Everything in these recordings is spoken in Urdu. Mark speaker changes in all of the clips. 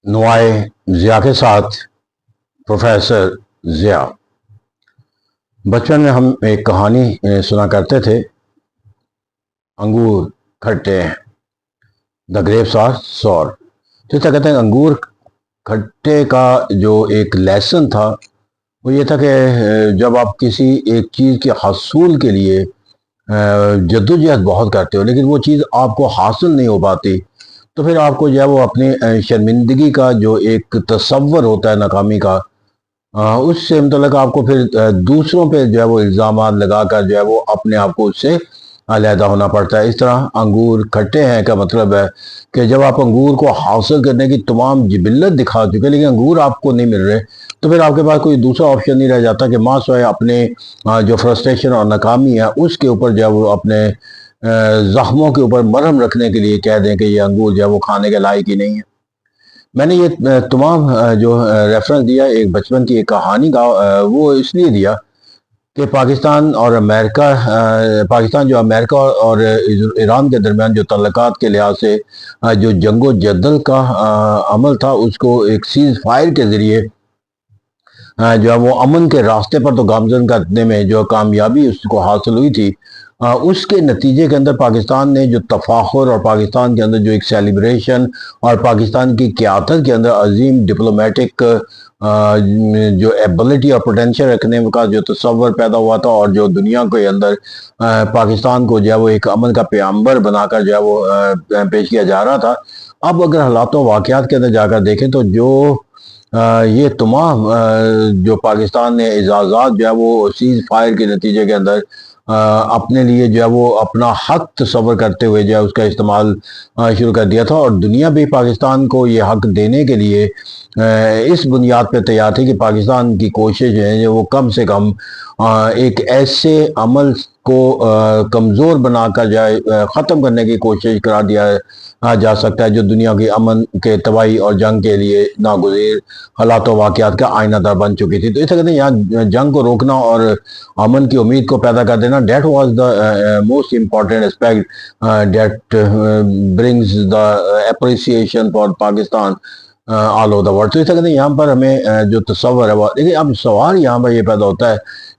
Speaker 1: نوائے ضیاء کے ساتھ پروفیسر ضیاء۔ بچپن میں ہم ایک کہانی سنا کرتے تھے، انگور کھٹے ہیں، دا گریپس آر سور۔ جس طرح کہتے ہیں انگور کھٹے کا جو ایک لیسن تھا وہ یہ تھا کہ جب آپ کسی ایک چیز کے حصول کے لیے جدوجہد بہت کرتے ہو لیکن وہ چیز آپ کو حاصل نہیں ہو پاتی تو پھر آپ کو جو ہے وہ اپنی شرمندگی کا جو ایک تصور ہوتا ہے ناکامی کا، اس سے متعلق آپ کو پھر دوسروں پہ جو ہے وہ الزامات لگا کر جو ہے وہ اپنے آپ کو اس سے علیحدہ ہونا پڑتا ہے۔ اس طرح انگور کھٹے ہیں کا مطلب ہے کہ جب آپ انگور کو حاصل کرنے کی تمام جبلت دکھا چکے لیکن انگور آپ کو نہیں مل رہے تو پھر آپ کے پاس کوئی دوسرا آپشن نہیں رہ جاتا کہ ماں سوائے اپنے جو فرسٹریشن اور ناکامی ہے اس کے اوپر جو ہے وہ اپنے زخموں کے اوپر مرہم رکھنے کے لیے کہہ دیں کہ یہ انگور جو ہے وہ کھانے کے لائق ہی نہیں ہے۔ میں نے یہ تمام جو ریفرنس دیا ایک بچپن کی ایک کہانی کا، وہ اس لیے دیا کہ پاکستان اور امریکہ، پاکستان جو امریکہ اور ایران کے درمیان جو تعلقات کے لحاظ سے جو جنگ و جدل کا عمل تھا اس کو ایک سیز فائر کے ذریعے جو ہے وہ امن کے راستے پر تو گامزن کرنے میں جو کامیابی اس کو حاصل ہوئی تھی، اس کے نتیجے کے اندر پاکستان نے جو تفاخر اور پاکستان کے اندر جو ایک سیلیبریشن اور پاکستان کی قیادت کے اندر عظیم ڈپلومیٹک جو ایبلٹی اور پوٹینشل رکھنے کا جو تصور پیدا ہوا تھا اور جو دنیا کے اندر پاکستان کو جو ہے وہ ایک امن کا پیامبر بنا کر جو ہے وہ پیش کیا جا رہا تھا، اب اگر حالات و واقعات کے اندر جا کر دیکھیں تو جو یہ تمام جو پاکستان نے اعزازات جو ہے وہ سیز فائر کے نتیجے کے اندر اپنے لیے جو ہے وہ اپنا حق تصور کرتے ہوئے جو ہے اس کا استعمال شروع کر دیا تھا، اور دنیا بھی پاکستان کو یہ حق دینے کے لیے اس بنیاد پہ تیار تھی کہ پاکستان کی کوشش ہے وہ کم سے کم ایک ایسے عمل کو کمزور بنا کر جائے ختم کرنے کی کوشش قرار دیا جا سکتا ہے جو دنیا کی امن کے تباہی اور جنگ کے لیے ناگزیر حالات و واقعات کا آئینہ دار بن چکی تھی۔ تو اس طرح یہاں جنگ کو روکنا اور امن کی امید کو پیدا کر دینا، that was the most important aspect that brings the appreciation for Pakistan all over the world. تو اس طرح یہاں پر ہمیں جو تصور ہے وہ لیکن اب سوال یہاں پر یہ پیدا ہوتا ہے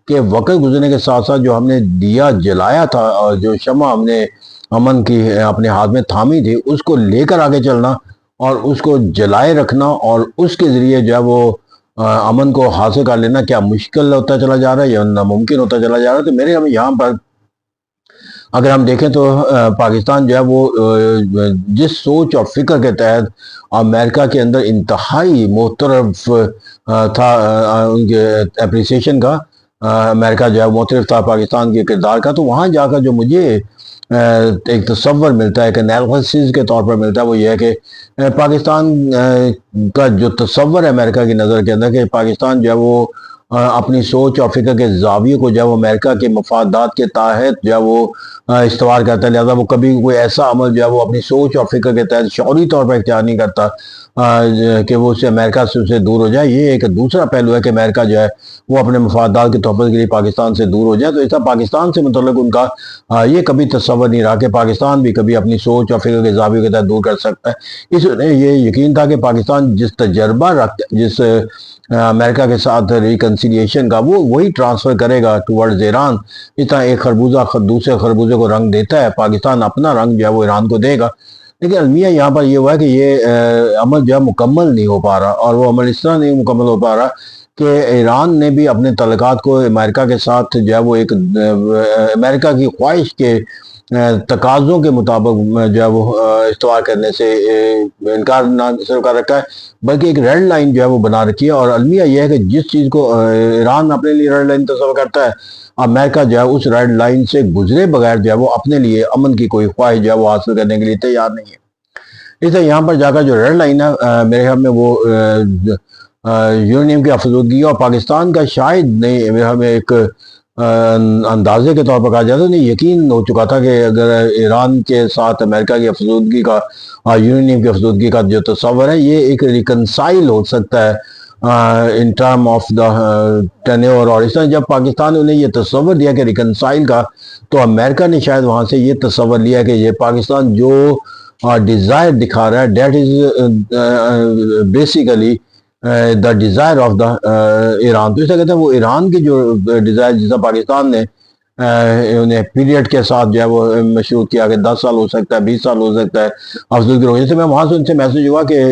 Speaker 1: کہ وقت گزرنے کے ساتھ ساتھ جو ہم نے دیا جلایا تھا اور جو شمع ہم نے امن کی اپنے ہاتھ میں تھامی تھی اس کو لے کر آگے چلنا اور اس کو جلائے رکھنا اور اس کے ذریعے جو ہے وہ امن کو حاصل کر لینا کیا مشکل ہوتا چلا جا رہا ہے یا ناممکن ہوتا چلا جا رہا ہے۔ تو میرے یہاں پر اگر ہم دیکھیں تو پاکستان جو ہے وہ جس سوچ اور فکر کے تحت امریکہ کے اندر انتہائی محترف تھا ان کے اپریسیشن کا، امریکہ جو ہے معترف تھا پاکستان کے کردار کا، تو وہاں جا کر جو مجھے ایک تصور ملتا ہے، ایک انالیسس کے طور پر ملتا ہے، وہ یہ ہے کہ پاکستان کا جو تصور ہے امریکہ کی نظر کے اندر کہ پاکستان جو ہے وہ اپنی سوچ اور فکر کے زاویے کو جو ہے وہ امریکہ کے مفادات کے تحت جو ہے وہ استوار کرتا ہے، لہذا وہ کبھی کوئی ایسا عمل جو ہے وہ اپنی سوچ اور فکر کے تحت شعوری طور پر اختیار نہیں کرتا کہ وہ اسے امریکہ سے اسے دور ہو جائے۔ یہ ایک دوسرا پہلو ہے کہ امریکہ جو ہے وہ اپنے مفادات کے تحفظ کے لیے پاکستان سے دور ہو جائے، تو ایسا پاکستان سے متعلق ان کا یہ کبھی تصور نہیں رہا کہ پاکستان بھی کبھی اپنی سوچ اور فکر کے زاویے کے تحت دور کر سکتا ہے۔ اس نے یہ یقین تھا کہ پاکستان جس تجربہ جس امریکہ کے ساتھ ریکنسیلیشن کا وہ وہی ٹرانسفر کرے گا ٹورڈز ایران، اس طرح ایک خربوزہ دوسرے خربوزے کو رنگ دیتا ہے، پاکستان اپنا رنگ جو ہے وہ ایران کو دے گا۔ لیکن المیہ یہاں پر یہ ہوا ہے کہ یہ عمل جو ہے مکمل نہیں ہو پا رہا، اور وہ عمل اس طرح نہیں مکمل ہو پا رہا کہ ایران نے بھی اپنے تعلقات کو امریکہ کے ساتھ جو ہے وہ ایک امریکہ کی خواہش کے تقاضوں کے مطابق جو ہے وہ استوار کرنے سے انکار نہ صرف کر رکھا ہے بلکہ ایک ریڈ لائن جو ہے وہ بنا رکھی ہے، اور المیہ یہ ہے کہ جس چیز کو ایران اپنے لیے ریڈ لائن تصور کرتا ہے، امریکہ جو ہے اس ریڈ لائن سے گزرے بغیر جو ہے وہ اپنے لیے امن کی کوئی خواہش جو ہے وہ حاصل کرنے کے لیے تیار نہیں ہے۔ اس طرح یہاں پر جا کر جو ریڈ لائن ہے میرے خیال میں وہ یورینیم کی افزودگی اور پاکستان کا شاید نہیں، میرے خیال میں ایک اندازے کے طور پر کہا جاتا ہے، نہیں یقین ہو چکا تھا کہ اگر ایران کے ساتھ امریکہ کی افزودگی کا یورینیم کی افزودگی کا جو تصور ہے یہ ایک ریکنسائل ہو سکتا ہے in term of the tenure, اور اس طرح جب پاکستان نے یہ تصور دیا کہ ریکنسائل کا، تو امریکہ نے شاید وہاں سے یہ تصور لیا کہ یہ پاکستان جو ڈیزائر دکھا رہا ہے. That is basically the desire of the Iran. تو اسے کہتے ہیں وہ ایران کی جو ڈیزائر جس کا پاکستان نے انہیں پیریڈ کے ساتھ جو ہے وہ مشروط کیا کہ 10 سال ہو سکتا ہے، 20 سال ہو سکتا ہے افزودگی روکنے سے. میں وہاں سے ان سے میسج ہوا کہ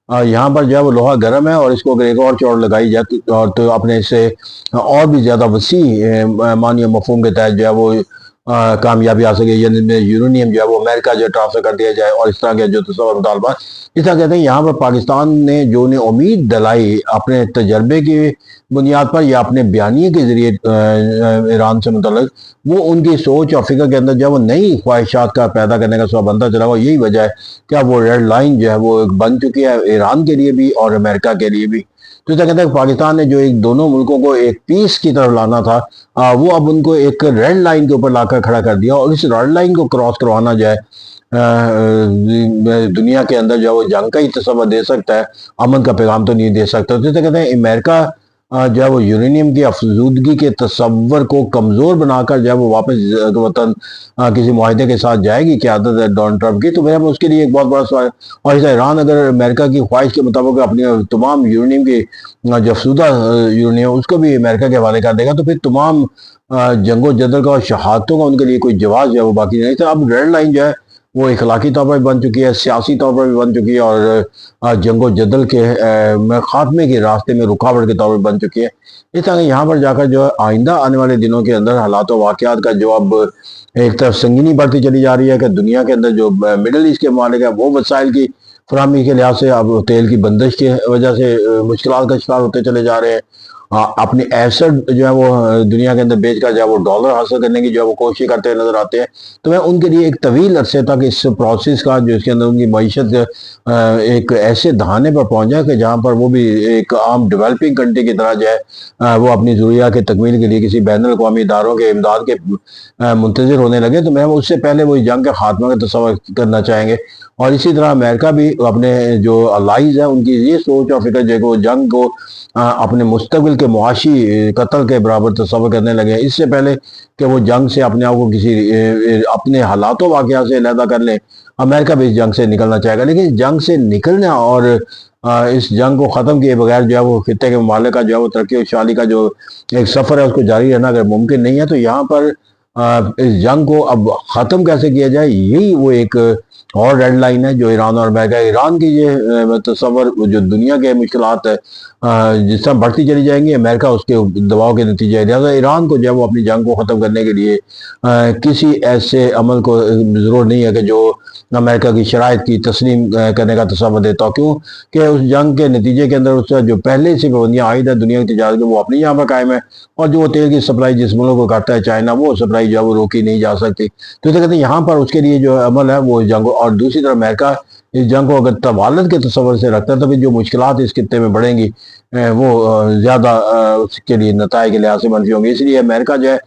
Speaker 1: یہاں پر جو ہے وہ لوہا گرم ہے اور اس کو اگر ایک اور چوڑ لگائی جائے اور تو اپنے اس سے اور بھی زیادہ وسیع معنی و مفہوم کے تحت جو ہے وہ کامیابی آ سکے، یعنی یورینیم جو ہے وہ امریکہ جو ٹرانسفر کر دیا جائے اور اس طرح کے جو تصور مطالبات. اس طرح کہتے ہیں یہاں پر پاکستان نے جو انہیں امید دلائی اپنے تجربے کی بنیاد پر یا اپنے بیانیے کے ذریعے ایران سے متعلق، وہ ان کی سوچ اور فکر کے اندر جو ہے وہ نئی خواہشات کا پیدا کرنے کا سبب بنتا چلا ہوا. یہی وجہ ہے کہ وہ ریڈ لائن جو ہے وہ بن چکی ہے ایران کے لیے بھی اور امریکہ کے لیے بھی. تو اس کہتے ہیں پاکستان نے جو ایک دونوں ملکوں کو ایک پیس کی طرف لانا تھا، وہ اب ان کو ایک ریڈ لائن کے اوپر لا کر کھڑا کر دیا. اور اس ریڈ لائن کو کراس کروانا جائے دنیا کے اندر جو وہ جنگ کا ہی تصور دے سکتا ہے، امن کا پیغام تو نہیں دے سکتا. تو اسے کہتے ہیں امریکہ جو ہے وہ یورینیم کی افزودگی کے تصور کو کمزور بنا کر جو ہے وہ واپس وطن کسی معاہدے کے ساتھ جائے گی قیادت ڈونلڈ ٹرمپ کی. تو میرا اس کے لیے ایک بہت بڑا سوال ہے. اور اس ایران اگر امریکہ کی خواہش کے مطابق اپنی تمام یورینیم کی جو افزودہ یورینیم اس کو بھی امریکہ کے حوالے کر دے گا، تو پھر تمام جنگ و جدل کا اور شہادتوں کا ان کے لیے کوئی جواز جو ہے وہ باقی نہیں. تو اب ریڈ لائن جو ہے وہ اخلاقی طور پر بھی بن چکی ہے، سیاسی طور پر بھی بن چکی ہے اور جنگ و جدل کے خاتمے کے راستے میں رکاوٹ کے طور پر بن چکی ہے. اس طرح یہاں پر جا کر جو ہے آئندہ آنے والے دنوں کے اندر حالات و واقعات کا جو اب ایک طرف سنگینی بڑھتی چلی جا رہی ہے کہ دنیا کے اندر جو مڈل ایسٹ کے ممالک ہیں وہ وسائل کی فراہمی کے لحاظ سے اب تیل کی بندش کی وجہ سے مشکلات کا شکار ہوتے چلے جا رہے ہیں. اپنے ایسڈ جو ہے وہ دنیا کے اندر بیچ کر جو ہے وہ ڈالر حاصل کرنے کی جو ہے وہ کوشش کرتے نظر آتے ہیں. تو میں ان کے لیے ایک طویل عرصے تک اس پروسیس کا جو اس کے اندر ان کی معیشت ایک ایسے دہانے پر پہنچ جائے کہ جہاں پر وہ بھی ایک عام ڈیولپنگ کنٹری کی طرح جو ہے وہ اپنی ضروریات کی تکمیل کے لیے کسی بین الاقوامی اداروں کے امداد کے منتظر ہونے لگے. تو میں اس سے پہلے وہ جنگ کے خاتمہ کا تصور کرنا چاہیں گے. اور اسی طرح امریکہ بھی اپنے جو الائز ہیں ان کی یہ سوچ اور فکر جو جنگ کو اپنے مستقبل کے معاشی قتل کے برابر تصور کرنے لگے اس سے پہلے کہ وہ جنگ سے اپنے آپ کو کسی اپنے حالات و واقعات سے علیحدہ کر لیں. امریکہ بھی اس جنگ سے نکلنا چاہے گا، لیکن جنگ سے نکلنا اور اس جنگ کو ختم کیے بغیر جو ہے وہ خطے کے ممالک کا جو ہے وہ ترقی و خوشحالی کا جو ایک سفر ہے اس کو جاری رہنا اگر ممکن نہیں ہے، تو یہاں پر اس جنگ کو اب ختم کیسے کیا جائے، یہی وہ ایک اور ریڈ لائن ہے جو ایران اور امریکہ. ایران کی یہ تصور جو دنیا کے مشکلات ہے جس طرح بڑھتی چلی جائیں گی، امریکہ اس کے دباؤ کے نتیجے لہٰذا ایران کو جو ہے وہ اپنی جنگ کو ختم کرنے کے لیے کسی ایسے عمل کو ضرور نہیں ہے کہ جو امریکہ کی شرائط کی تسلیم کرنے کا تصور دیتا ہو. کیوں کہ اس جنگ کے نتیجے کے اندر اس جو پہلے سے پابندیاں عائد ہے دنیا کی تجارت کی وہ اپنی یہاں پر قائم ہے، اور جو وہ تیل کی سپلائی جس ملک کو کرتا ہے چائنا، وہ سپلائی جو ہے وہ روکی نہیں جا سکتی. تو اسے کہتے ہیں یہاں پر اس کے لیے جو عمل ہے وہ جنگ. اور دوسری طرف امریکہ اس جنگ کو اگر طوالت کے تصور سے رکھتا ہے تو پھر جو مشکلات اس خطے میں بڑھیں گی وہ زیادہ اس کے لیے نتائج کے لحاظ سے منفی ہوں گے. اس لیے امریکہ جو ہے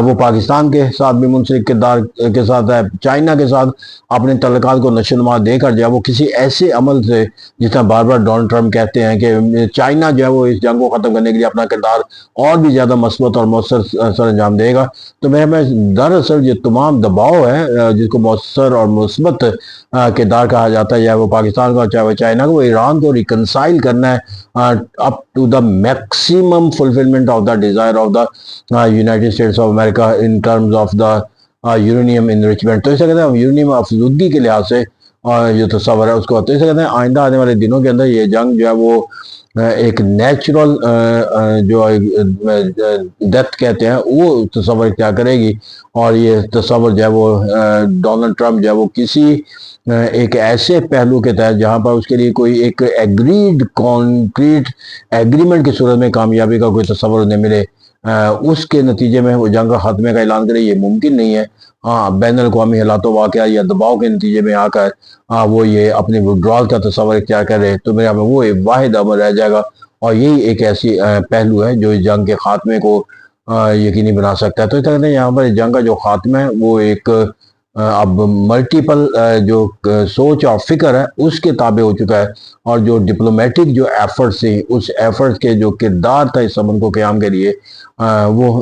Speaker 1: وہ پاکستان کے ساتھ بھی منسلک کردار کے ساتھ ہے، چائنا کے ساتھ اپنے تعلقات کو نشوونما دے کر جو ہے وہ کسی ایسے عمل سے جس طرح بار بار ڈونلڈ ٹرمپ کہتے ہیں کہ چائنا جو ہے وہ اس جنگ کو ختم کرنے کے لیے اپنا کردار اور بھی زیادہ مثبت اور مؤثر سر انجام دے گا. تو میں دراصل یہ تمام دباؤ ہے جس کو مؤثر اور مثبت کردار کہا جاتا ہے، چاہے وہ پاکستان کا چاہے وہ چائنا کو، وہ ایران کو ریکنسائل کرنا ہے up to the maximum fulfillment of the desire of the United States of America in terms of the uranium enrichment. تو اسے کہتے ہیں یورینیم افزودگی کے لحاظ سے جو تصور ہے اس کو. تو اسے کہتے ہیں آئندہ آنے والے دنوں کے اندر یہ جنگ جو ہے وہ ایک نیچرل جو ڈیتھ کہتے ہیں وہ تصور کیا کرے گی. اور یہ تصور جو ہے وہ ڈونلڈ ٹرمپ جو ہے وہ کسی ایک ایسے پہلو کے تحت جہاں پر اس کے لیے کوئی ایک ایگریڈ کانکریٹ ایگریمنٹ کی صورت میں کامیابی کا کوئی تصور انہیں ملے اس کے نتیجے میں وہ جنگ کا خاتمے کا اعلان کرے، یہ ممکن نہیں ہے. ہاں بین الاقوامی حالات و واقعات یا دباؤ کے نتیجے میں آ کر وہ یہ اپنے وڈرال کا تصور اختیار کرے تو میرا وہ ایک واحد عمل رہ جائے گا. اور یہی ایک ایسی پہلو ہے جو جنگ کے خاتمے کو یقینی بنا سکتا ہے. تو اس طرح سے یہاں پر جنگ کا جو خاتمہ ہے وہ ایک اب ملٹیپل جو سوچ اور فکر ہے اس کے تابع ہو چکا ہے. اور جو ڈپلومیٹک جو ایفرٹس تھے اس ایفرٹس کے جو کردار تھا اس امن کو قیام کے لیے وہ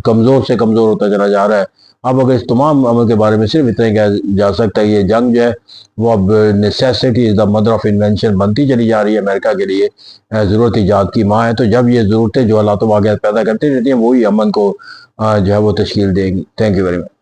Speaker 1: کمزور سے کمزور ہوتا چلا جا رہا ہے. اب اگر اس تمام عمل کے بارے میں صرف اتنا ہی کہا جا سکتا ہے یہ جنگ جو ہے وہ اب necessity is the mother of invention بنتی چلی جا رہی ہے امریکہ کے لیے، ضرورت ایجاد کی ماں ہے، تو جب یہ ضرورتیں جو حالات و واقعات پیدا کرتی رہتی ہیں وہی امن کو جو ہے وہ تشکیل دیں گی۔ Thank you very much.